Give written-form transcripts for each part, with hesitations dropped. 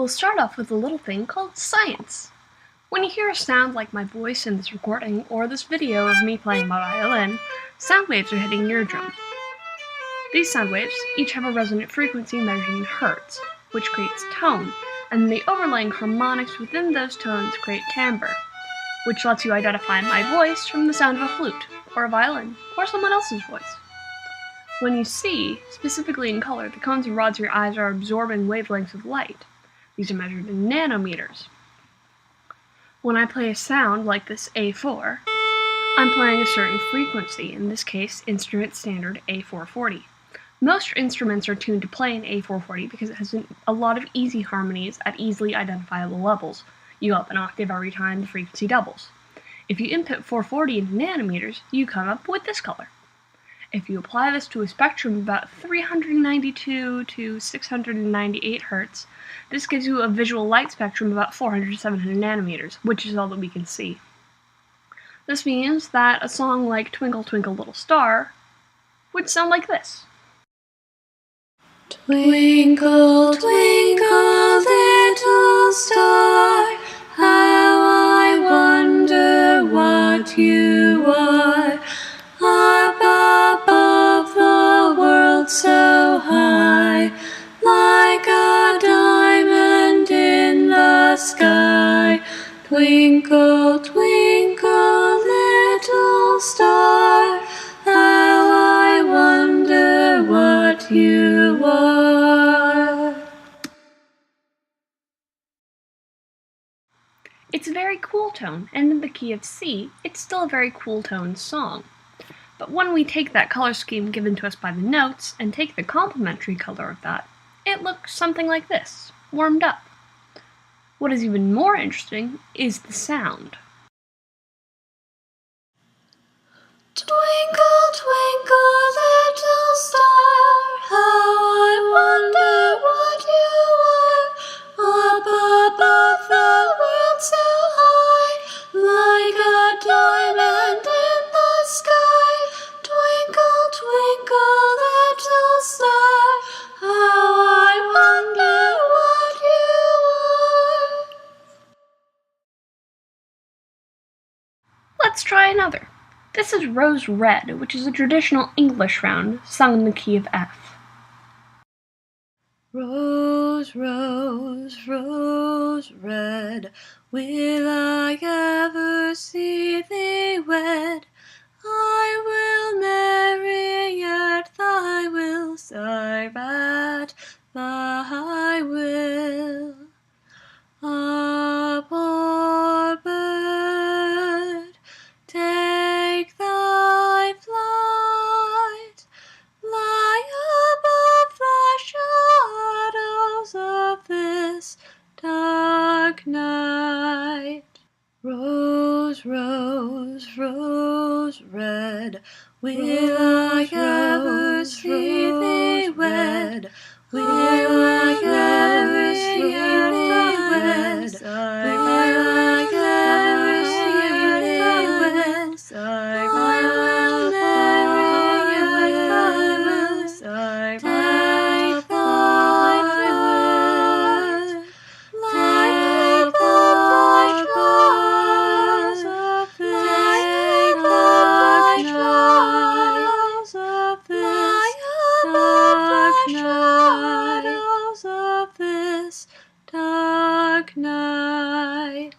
We'll start off with a little thing called science. When you hear a sound like my voice in this recording or this video of me playing my violin, sound waves are hitting your eardrum. These sound waves each have a resonant frequency measured in hertz, which creates tone, and the overlaying harmonics within those tones create timbre, which lets you identify my voice from the sound of a flute, or a violin, or someone else's voice. When you see, specifically in color, the cones and rods of your eyes are absorbing wavelengths of light. These are measured in nanometers. When I play a sound like this A4, I'm playing a certain frequency, in this case, instrument standard A440. Most instruments are tuned to play in A440 because it has a lot of easy harmonies at easily identifiable levels. You go up an octave every time the frequency doubles. If you input 440 into nanometers, you come up with this color. If you apply this to a spectrum of about 392 to 698 Hz, this gives you a visual light spectrum of about 400 to 700 nanometers, which is all that we can see. This means that a song like Twinkle, Twinkle, Little Star would sound like this. Twinkle, twinkle, little star, how I wonder what you are. Up above the world so high, like a diamond in the sky. Twinkle, twinkle, little star, how I wonder what you are. It's a very cool tone, and in the key of C, it's still a very cool tone song. But when we take that color scheme given to us by the notes and take the complementary color of that, it looks something like this, warmed up. What is even more interesting is the sound. Twinkle, twinkle, little star, how I wonder what you are. Up above the world so high, like a diamond in the sky. Twinkle, twinkle, little star, how I wonder what you are. Let's try another. This is Rose Red, which is a traditional English round sung in the key of F. Rose, rose, rose red, will I ever see thee wed? I will marry at thy will, serve at thy will. A poor bird, take thy flight, fly above the shadows of this dark night. Rose, rose, rose red, will I ever see thee wed? Will I ever see thee wed? Will I ever see thee wed? I will marry at thy will, take thy word, like the shores of this dark night.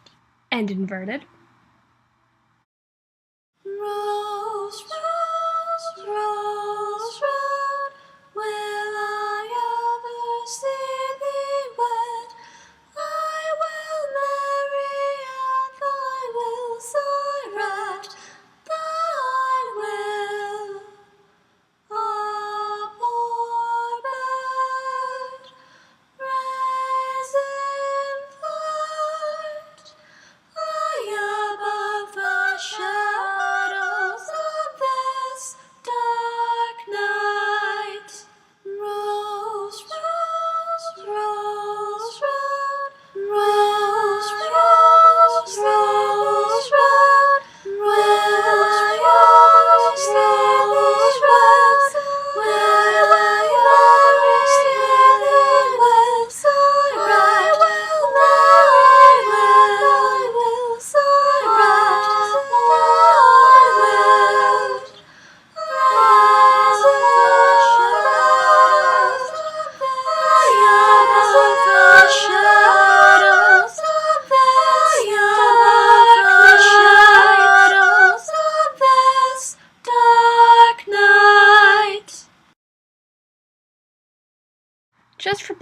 And inverted. Rose, rose, rose red, will I ever see thee wed? I will marry at thy will, sire, at thy will. A poor bird, raised in flight, fly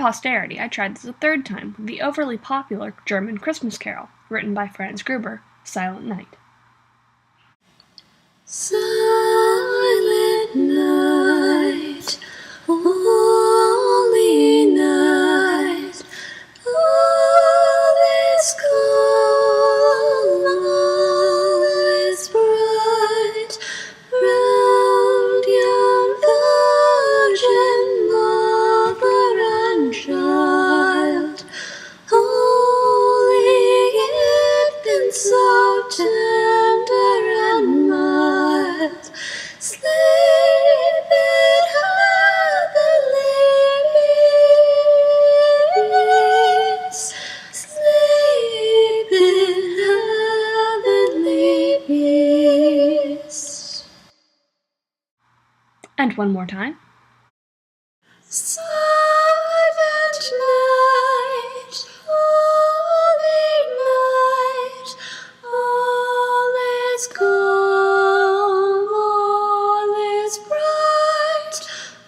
posterity, I tried this a third time with the overly popular German Christmas carol, written by Franz Gruber, Silent Night. Silent night, holy night, all is calm, all is bright, round young virgin mother and child, holy infant so tender and mild, sleep in heavenly peace, sleep in heavenly peace. And one more time. Silent night, holy night, all is calm, all is bright,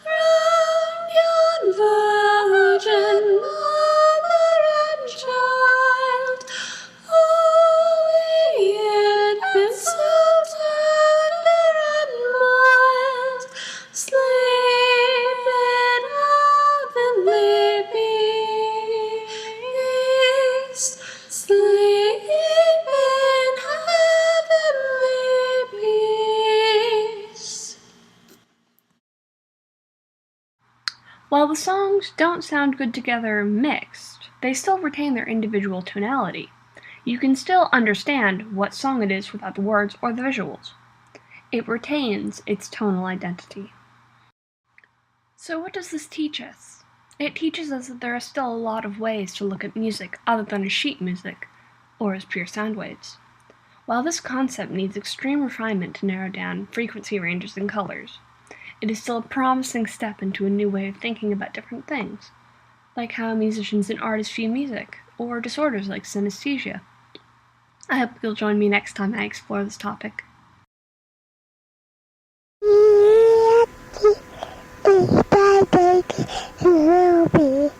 round yon virgin mother and child, holy infant so tender and mild, sleep in heavenly peace, sleep in heavenly peace. While the songs don't sound good together mixed, they still retain their individual tonality. You can still understand what song it is without the words or the visuals. It retains its tonal identity. So what does this teach us? It teaches us that there are still a lot of ways to look at music other than as sheet music, or as pure sound waves. While this concept needs extreme refinement to narrow down frequency ranges and colors, it is still a promising step into a new way of thinking about different things, like how musicians and artists view music, or disorders like synesthesia. I hope you'll join me next time I explore this topic. Will be